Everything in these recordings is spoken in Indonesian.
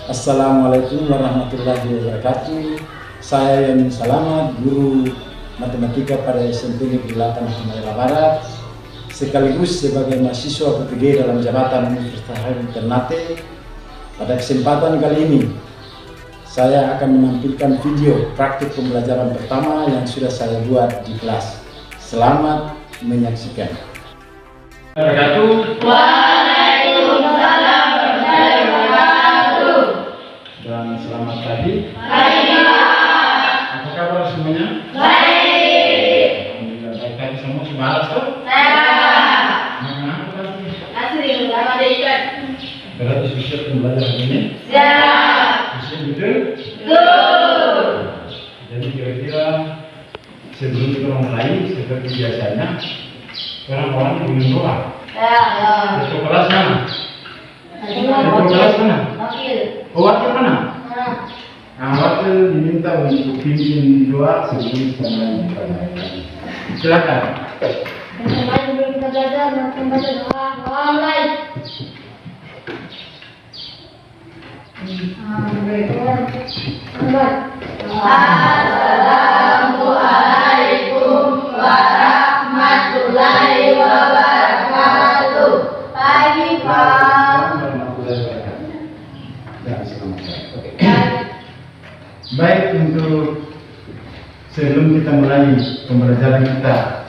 Assalamualaikum warahmatullahi wabarakatuh. Saya Yamin Salamat, guru matematika pada SMP Negeri 8 Halmahera Barat, sekaligus sebagai mahasiswa PPG dalam jabatan Universitas Ternate. Pada kesempatan kali ini, saya akan menampilkan video praktik pembelajaran pertama yang sudah saya buat di kelas. Selamat menyaksikan. Waalaikumsalam warahmatullahi wabarakatuh. Dan selamat pagi. Baik. Apa kabar semuanya? Baik. Alhamdulillah baik. Tadi semua semangat tuh? Saya. Mana apa tadi? Asri bersama ikan. Berarti susah pembelajaran ini? Siap. Susah betul? Betul. Jadi kira-kira sebelum kita mulai seperti biasanya, orang-orang ingin doa. Ya. Ketua kelas mana? Ketua kelas mana? Wakil. Oh, wakil mana? Nah, wakil diminta untuk pimpin doa sebelum kita mulai. Silakan. Kembali sebelum kita belajar, membaca doa. Doa mulai. Assalamualaikum warahmatullahi wabarakatuh. Pagi Pak. Baik, untuk sebelum kita mulai pembelajaran kita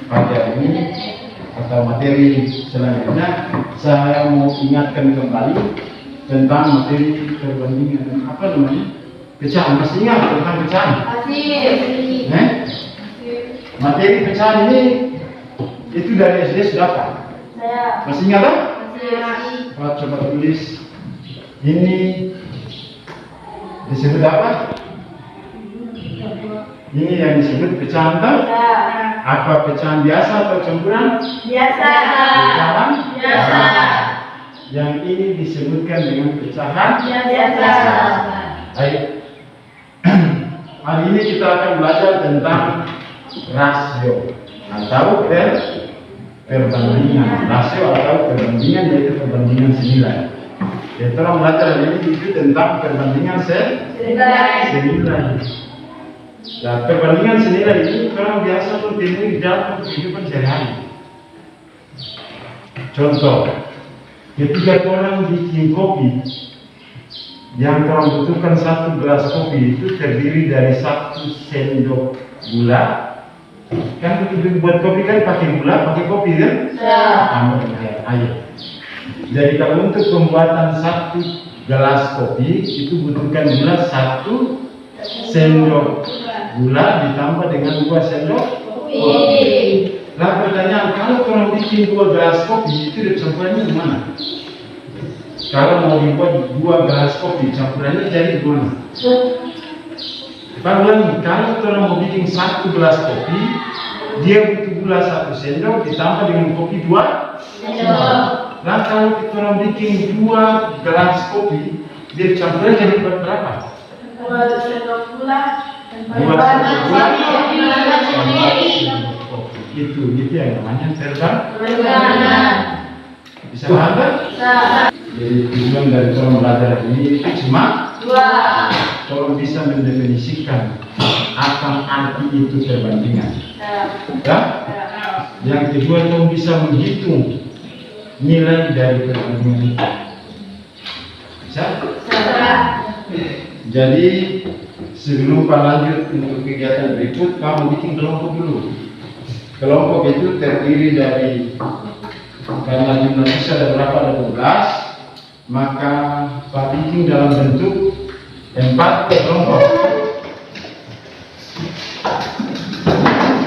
pada hari ini atau materi selanjutnya, saya mau ingatkan kembali tentang materi perbandingan apa namanya? Pecahan. Masih ingat tentang pecahan? Masih. Materi pecahan ini itu dari SD sudah apa? Saya. Masih ingat kan? Masih. Coba tulis. Ini disebut apa? Ini yang disebut pecahan kan? Ya. Apa pecahan biasa atau campuran? Biasa. Pecahan? Biasa. Yang ini disebutkan dengan pecahan? Biasa. Baik. Hari ini kita akan belajar tentang rasio atau perbandingan. Rasio atau perbandingan yaitu perbandingan senilai. Kita orang belajar hari ini itu tentang perbandingan senilai. Nah, perbandingan senilai ini orang biasa pun temui di dalam kehidupan sehari-hari. Contoh, ketika orang bikin kopi, yang orang butuhkan satu gelas kopi itu terdiri dari 1 sendok gula. Kan begitu buat kopi kan pakai gula, pakai kopi kan? Tambah dengan air. Jadi kalau untuk pembuatan 1 gelas kopi itu butuhkan gula 1 sendok gula ditambah dengan 2 sendok kopi. Nah pertanyaan, kalau orang bikin 2 gelas kopi itu campurannya gimana? Kalau mau dibuat 2 gelas kopi, campurannya jadi gimana? Ulangi, kalau orang mau bikin 1 gelas kopi, dia butuh gula 1 sendok ditambah dengan kopi 2 sendok. Nah kalau kita orang bikin 2 gelas kopi, dia campurannya jadi berapa? 2 sendok gula. 2 sendok gula. Itu yang namanya perbandingan. Bisa paham kan? Jadi tujuan dari orang belajar ini cuma 2. Orang bisa mendefinisikan apa arti itu perbandingan. Ya? Yang kedua, orang bisa menghitung nilai dari perbandingan itu. Bisa? Jadi sebelum Pak lanjut untuk kegiatan berikut, kamu bikin kelompok dulu. Kelompok itu terdiri dari, karena jumlah siswa ada berapa? Ada 12, maka Pak bikin dalam bentuk 4 kelompok.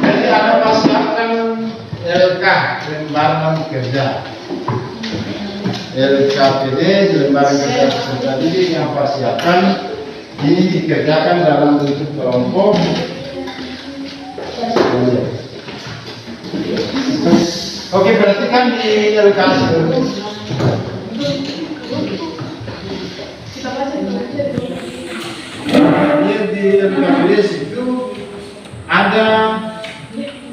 Jadi ada pasangan LK, lembaran kerja. LKPD, lembaran kerja peserta didik yang persiapan ini dikerjakan dalam bentuk kelompok. Oke, berarti kan di LKS di LKS itu ada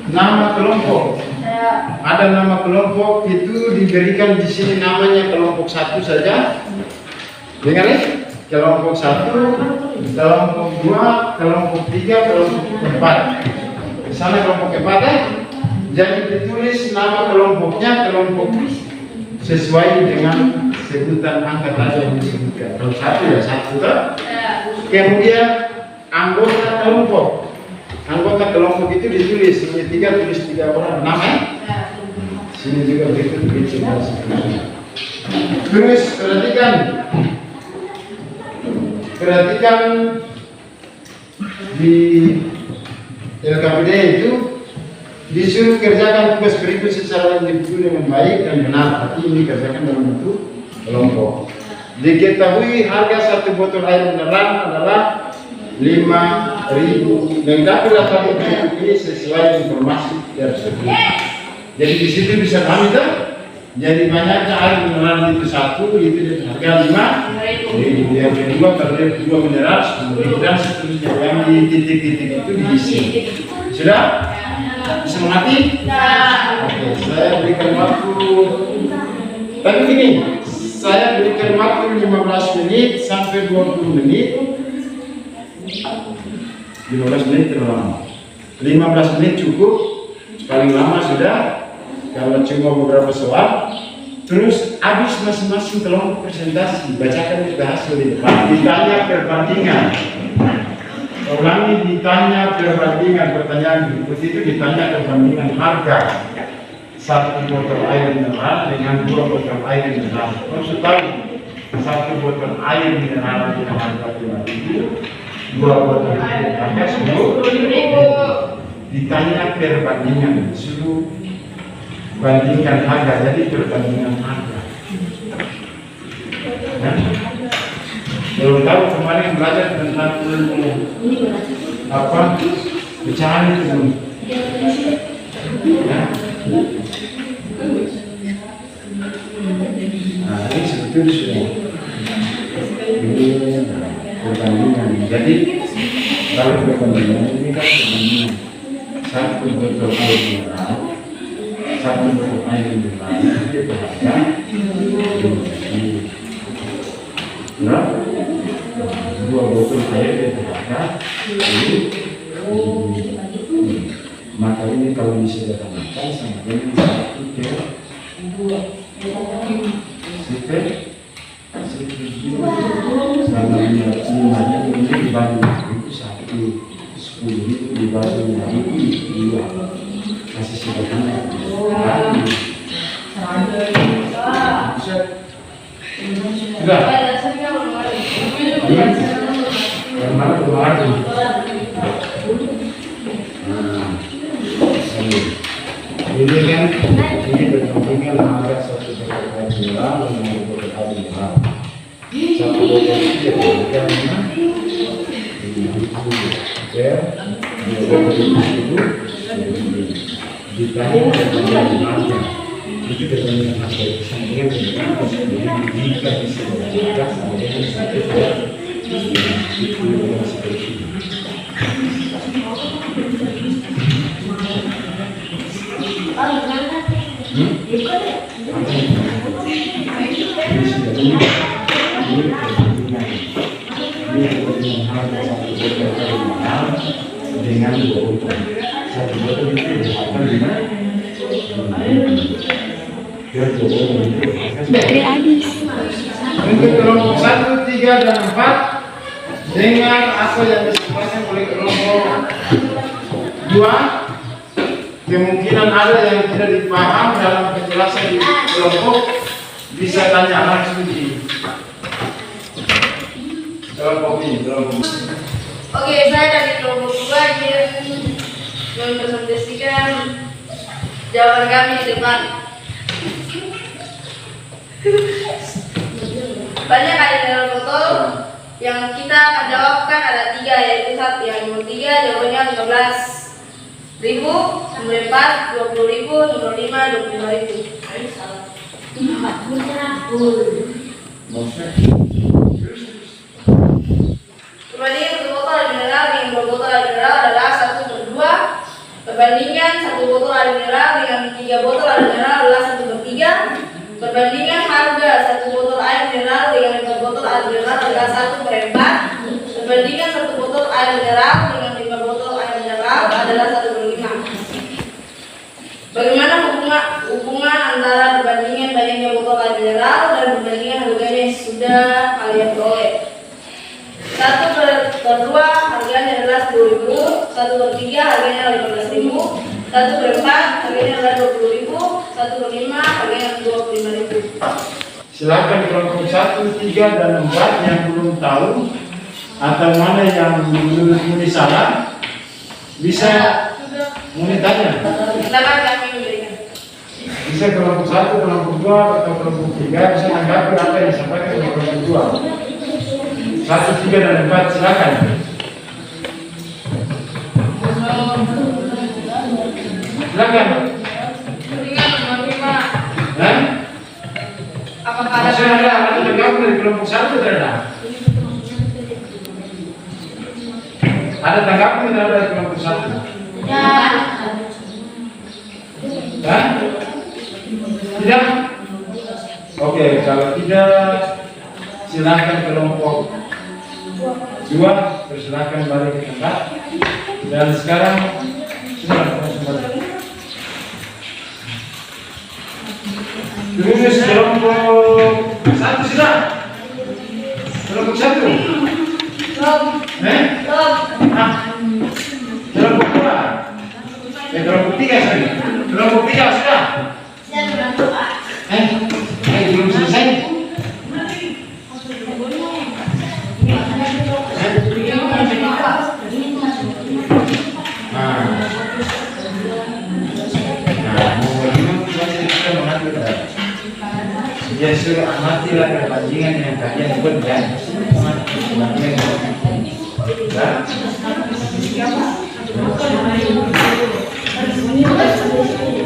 nama kelompok. Ada nama kelompok itu diberikan di sini namanya kelompok 1 saja. Dengan ini kelompok 1, kelompok 2, kelompok 3, kelompok 4. Di sana kelompok 4 ya. Jadi ditulis nama kelompoknya, kelompok sesuai dengan sebutan angka tadi yang disebutkan. Kalau 1 ya 1 kan? Kemudian anggota kelompok itu ditulis. Ini 3 tulis 3 orang namanya. Sini juga begitu. Terus perhatikan di LKPD itu disuruh kerjakan tugas berikut secara individu dengan baik dan benar. Tapi ini kerjakan dalam bentuk kelompok. Diketahui harga satu botol air mineral adalah 5.000. Lengkapi latar belakang ini sesuai informasi tersebut. Jadi di situ bisa kami tahu. Jadi banyaknya air mineral itu 1 itu harga 5.000. Yang kedua kalau dia 2 mineral 10.000 dan seterusnya. Yang di titik-titik itu diisi. Sudah? Bisa mengerti? Oke, saya berikan waktu. Tapi gini, saya berikan waktu 15 menit sampai 20 menit. 15 menit terlalu lama. 15 menit cukup. Paling lama sudah. Kalau cuma beberapa soal, terus habis masing-masing kelompok presentasi, bacakan juga hasil di depan. Ditanya perbandingan. Ulangi, ditanya perbandingan. Pertanyaan berikut itu ditanya perbandingan harga 1 botol air mineral dengan 2 botol air mineral. Maksud tahu 1 botol air mineral dengan harga 5.000, 2 botol air harga 10.000. Ditanya perbandingan, disuruh bandingkan harga, jadi perbandingan harga. Belum tahu kemarin belajar tentang apa pecahan itu. Nah, ini sebetulnya sudah ini perbandingan. Jadi kalau perbandingan ini kan perbandingan 1 botol air mineral, 1 botol air mineral itu berharga 5.000. Nah, 2 botol air itu berharga 10.000. Maka ini kalau disederhanakan sama dengan 1 ke 2 karena 5.000 ini dibagi itu 10.000 dibagi 5.000 2 kasih sederhana. Sudah. Karena keluar. Ini kan ini berhubungan harga 1 botol air mineral dengan 2 botol air mineral. 1 botol itu harga 5.000 per 2 botol itu ditanya dengan harga. Itu dengan harga itu sama dengan jika bisa berjaga sama dengan 1 per 10 seperti ini. Dengan 2 botol. 1 botol itu berharga 5.000. Untuk kelompok 1, 3, dan 4 dengan apa yang disampaikan oleh kelompok 2, kemungkinan ada yang tidak dipaham dalam penjelasan di kelompok bisa tanya langsung di kelompok ini. Oke, saya dari kelompok 2 ingin mempresentasikan jawaban kami di depan. Banyak air mineral botol yang kita akan jawabkan ada 3, yaitu yang nomor 3 jawabannya 15.000, nomor 4 20.000, nomor 5 25.000. Perbandingan 1 botol air mineral dengan 2 botol air mineral adalah 1/2. Perbandingan 1 botol air mineral dengan 3 botol air mineral adalah 1/3. Perbandingan harga 1 botol air mineral dengan 5 botol air mineral adalah 1/4. Perbandingan 1 botol air mineral dengan 5 botol air mineral adalah 1/5. Bagaimana hubungan antara perbandingan banyaknya botol air mineral dan perbandingan harganya yang sudah kalian peroleh? 1/2 harganya adalah 10.000, 1/3 harganya adalah 15.000, 1/4 harganya adalah 20.000, 1/5 harganya 25.000. Silakan kelompok 1, 3, dan 4 yang belum tahu atau mana yang menurut Muni salah bisa Muni tanya. Silakan kami memberikan. Bisa kelompok 1, kelompok 2, atau kelompok 3 bisa menanggapi apa yang disampaikan oleh kelompok 2. 1, 3, dan 4 silakan. Silakan. Berikan nomor 5. Nah, Apakah maksudnya ada tanggapan dari kelompok 1 tidak? Ada tanggapan dari kelompok 1? Ya? Tidak? Oke, kalau tidak silakan kelompok 2 persilakan balik ke tempat. Dan sekarang silakan kembali. Terus kelompok 1 sudah. Kelompok 1. Kelompok 2. Kelompok 3 sorry. Kelompok 3 sudah. Belum selesai. Ya suruh amatilah perbandingan yang kalian buat ya.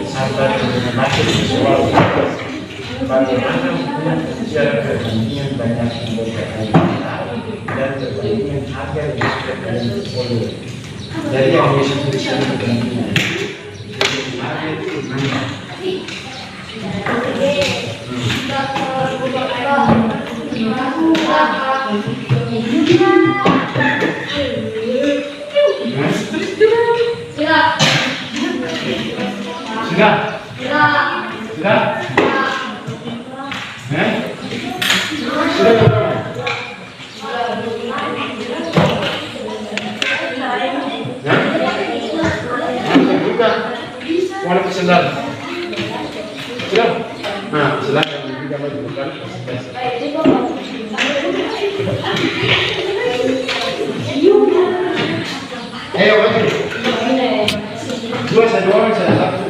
Sabar dengan masuk di soal bagaimana hubungan secara perbandingan banyak anggota dan perbandingan harga yang sudah kalian peroleh. Jadi yang bisa tulisan perbandingan harga itu mana? Sudah? Sudah berapa? Bukan. Mau kesendal. Sudah? Nah, silakan juga menunjukkan. Ayo, maju. 2 saya dorong saya satu.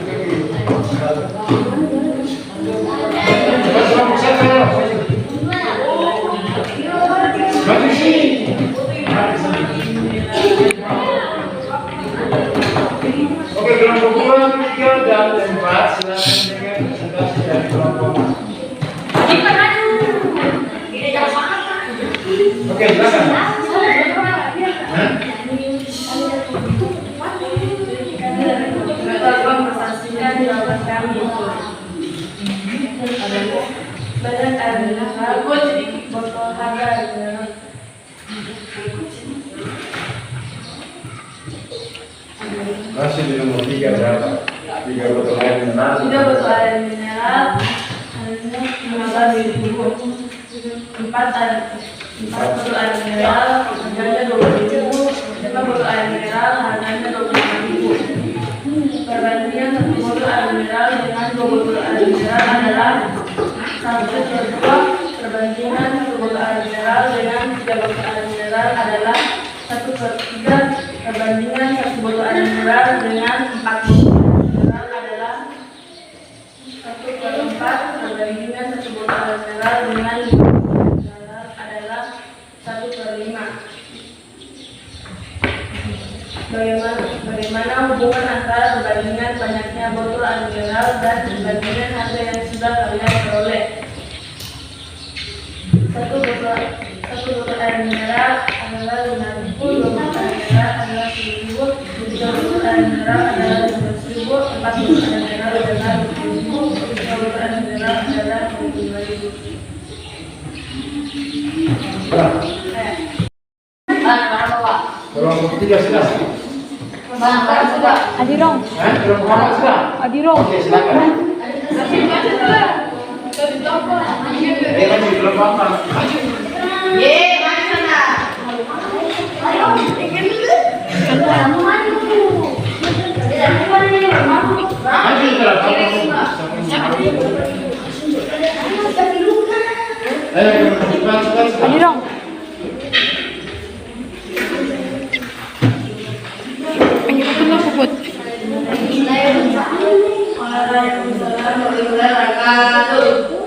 Maju sini. Oke, kelompok 2, 3, dan 4 silakan dengan presentasi dari kelompok. Oke, silakan. Badan air mineral, gue jadi botol harga air mineral. Masih di nomor 3 berapa? 3 botol air mineral. 3 botol air mineral, harganya 15.000. 4 botol air mineral, harganya 20.000. 5 botol air mineral, harganya 25.000. Perbandingan 1 botol air mineral dengan 2 botol air mineral adalah 1/2. Perbandingan 1 botol air mineral dengan 3 botol air mineral adalah 1/3. Perbandingan 1 botol air mineral dengan 4 botol air mineral adalah 1/4. Perbandingan 1 botol air mineral dengan 5 botol air mineral adalah 1/5. Bagaimana hubungan antara perbandingan banyaknya botol air mineral dan perbandingan harga yang sudah kalian peroleh? 1 botol air mineral adalah 5.000, 2 botol air mineral adalah 10.000, 3 botol air mineral adalah 15.000, 4 botol air mineral adalah 20.000, 5 botol air mineral adalah juga sudah. Adirong. Belum Muhammad sudah. Adirong. Oke, silakan. Maju belum Muhammad. Mari sana. Maju terus. Cepat. Adirong. Pengen aku nggak puput. Waalaikumsalam warahmatullahi wabarakatuh.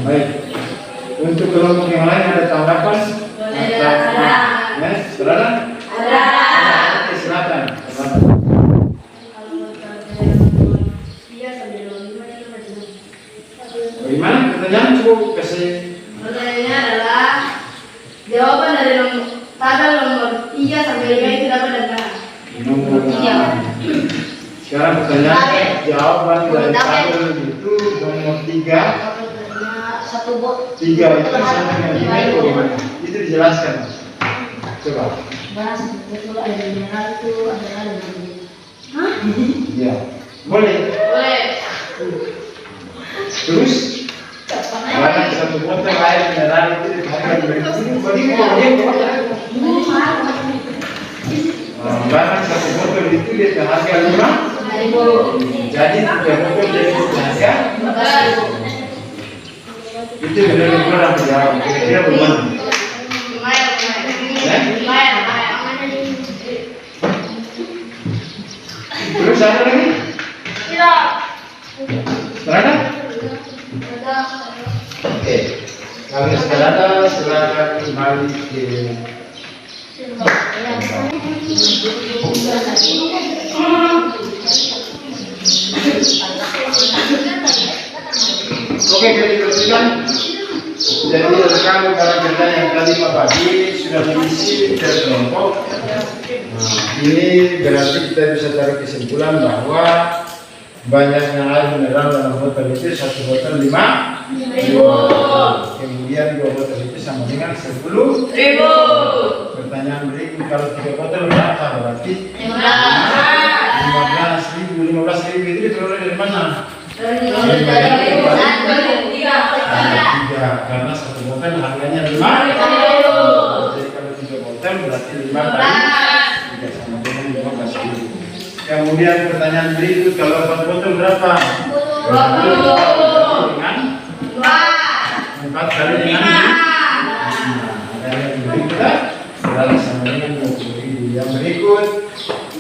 Baik. Untuk kelompok yang lain ada tanggapan? Ya, saudara? Ada. Oke, silakan. Bagaimana pertanyaan cukup kasih? Pertanyaannya adalah jawaban dari tabel nomor 3 sampai 5 itu dapat dari mana? Nomor 3. Sekarang pertanyaan jawaban dari tabel itu nomor 3. Satu bot. 3 itu sama dengan 5 itu bagaimana? Itu dijelaskan. Coba. Bahas betul ada mineral itu adalah dengan Hah? Ya. Boleh. Boleh. Terus barang satu botol air mineral itu harga barang satu botol itu dia harga 5.000. Jadi 3 botol jadi harga itu benar kurang jauh. Kira-kira bagaimana? Lumayan. Terus ada lagi? Tidak. Ada? Oke. Kalau sudah ada, silakan kembali ke Oke, jadi teruskan. Jadi rekan para kerja yang tadi pagi sudah mengisi dari kelompok. Ini berarti kita bisa tarik kesimpulan bahwa banyaknya air mineral dalam botol itu satu botol 5.000. Kemudian 2 botol itu sama dengan 10.000. Pertanyaan berikut, kalau 3 botol berapa berarti? 15.000. 15.000 itu diperoleh dari mana? Dari 3, karena satu botol harganya 5. Jadi kalau 3 botol berarti 5 kali 3 sama dengan 15.000. Kemudian pertanyaan berikut, kalau 4 botol berapa? 20. Dengan 4 kali dengan yang berikut adalah sama dengan 20.000. Yang berikut,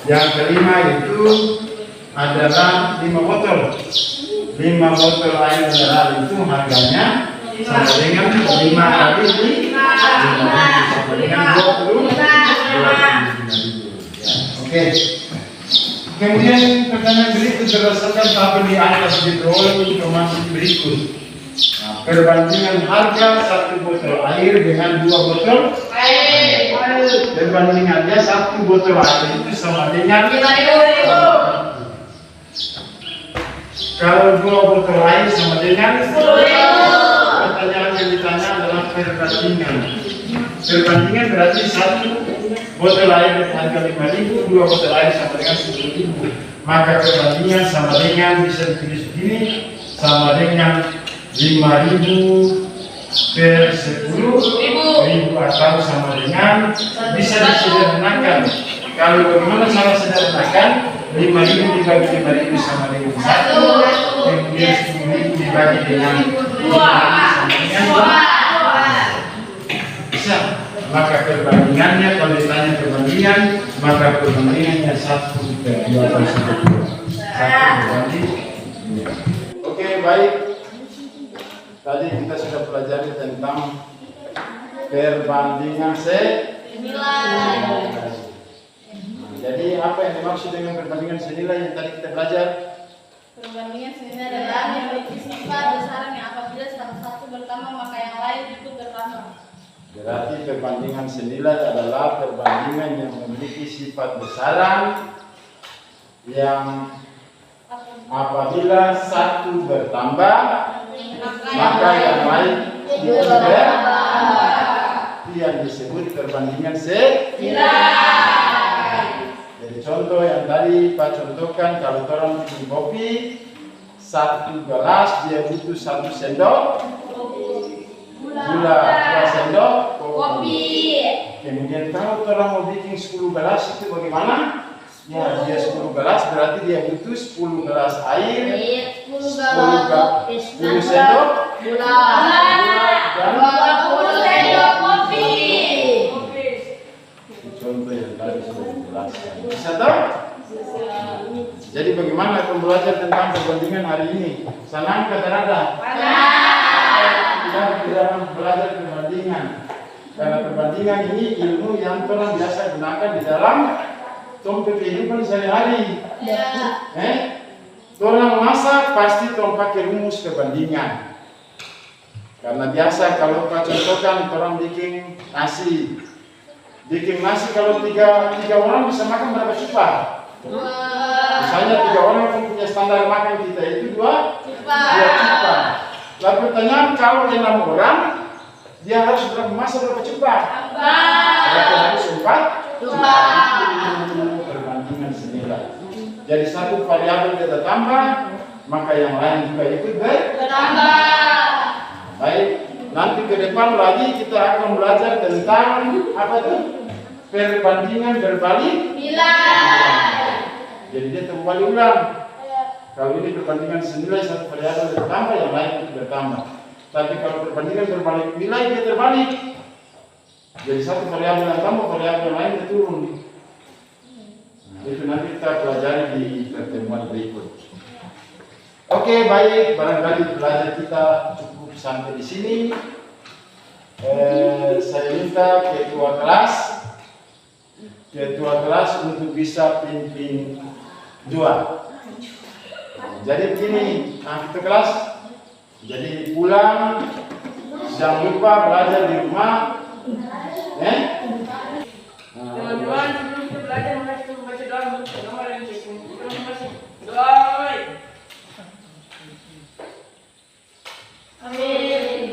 yang kelima itu adalah 5 botol. 5 botol air mineral itu harganya sama dengan 5 kali 5 sama dengan 20.000. Oke. Kemudian pertanyaan berikut berdasarkan tabel di atas diperoleh informasi berikut. Nah, perbandingan harga 1 botol air dengan 2 botol air. Perbandingannya 1 botol air itu sama dengan 5.000. Kalau 2 botol air sama dengan 10.000. Pertanyaan yang ditanya adalah perbandingan. Perbandingan berarti 1 botol air harga 5.000, 2 botol air sama dengan 10.000. Maka perbandingan sama dengan bisa ditulis begini, sama dengan 5.000 per 10.000 atau sama dengan bisa disederhanakan. Kalau bagaimana cara sederhanakan? 5.000 dibagi 5.000 sama dengan 1, kemudian 10.000 dibagi dengan 2 sama dengan 2. Bisa. Maka perbandingannya, kalau ditanya perbandingan, maka perbandingannya 1:2 atau 1:2. 1 berbanding 2. Oke, baik. Tadi kita sudah pelajari tentang perbandingan senilai. Jadi apa yang dimaksud dengan perbandingan senilai yang tadi kita belajar? Perbandingan senilai adalah yang memiliki sifat besaran yang apabila salah satu bertambah maka yang lain ikut bertambah. Berarti perbandingan senilai adalah perbandingan yang memiliki sifat besaran yang apabila satu bertambah maka yang lain ikut bertambah. Itu yang disebut perbandingan senilai. Jadi contoh yang tadi Pak contohkan, kalau orang bikin kopi 1 gelas dia butuh 1 sendok gula, 2 sendok kopi. Kemudian kalau orang mau bikin 10 gelas itu bagaimana? Ya, dia 10 gelas berarti dia butuh 10 gelas air, 10 sendok gula dan 20 sendok kopi. Contoh yang tadi sudah dijelaskan. Bisa tahu? Jadi bagaimana pembelajaran tentang perbandingan hari ini? Senang kata nada? Kita tidak belajar perbandingan. Karena perbandingan ini ilmu yang orang biasa gunakan di dalam kehidupan sehari-hari. Orang masak pasti orang pakai rumus perbandingan. Karena biasa kalau Pak contohkan orang bikin nasi. Bikin nasi kalau tiga orang bisa makan berapa cupa? Misalnya 3 orang yang punya standar makan kita itu 2 cupa. Lalu pertanyaan kalau 6 orang dia harus masak berapa cupa? Berarti harus 4 cupa. Itu perbandingan senilai. Jadi satu variabel kita tambah, maka yang lain juga ikut bertambah. Baik. Nanti ke depan lagi kita akan belajar tentang apa tuh? Perbandingan berbalik nilai. Jadi dia terbalik ulang. Kalau ini perbandingan senilai satu variabel bertambah, yang lain itu bertambah. Tapi kalau perbandingan berbalik nilai dia terbalik. Jadi satu variabel yang tambah, variabel yang lain turun. Itu nanti kita pelajari di pertemuan berikut. Oke, baik. Barangkali belajar kita cukup sampai di sini. Saya minta ketua kelas untuk bisa pimpin 2. Jadi begini, ketua kelas. Jadi pulang jangan lupa belajar di rumah. Teman-teman, sebelum kita belajar mari kita membaca doa untuk nomor yang doa. Amin.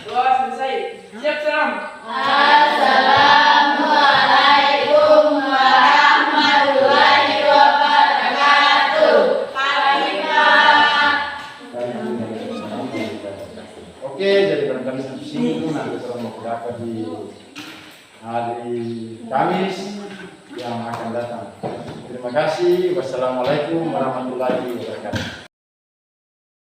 Doa selesai. Siap salam. Assalamualaikum warahmatullahi wabarakatuh. Oke, jadi barangkali sampai sini dulu. Nanti kita mau berapa di hari Kamis yang akan datang. Terima kasih. Wassalamualaikum warahmatullahi wabarakatuh.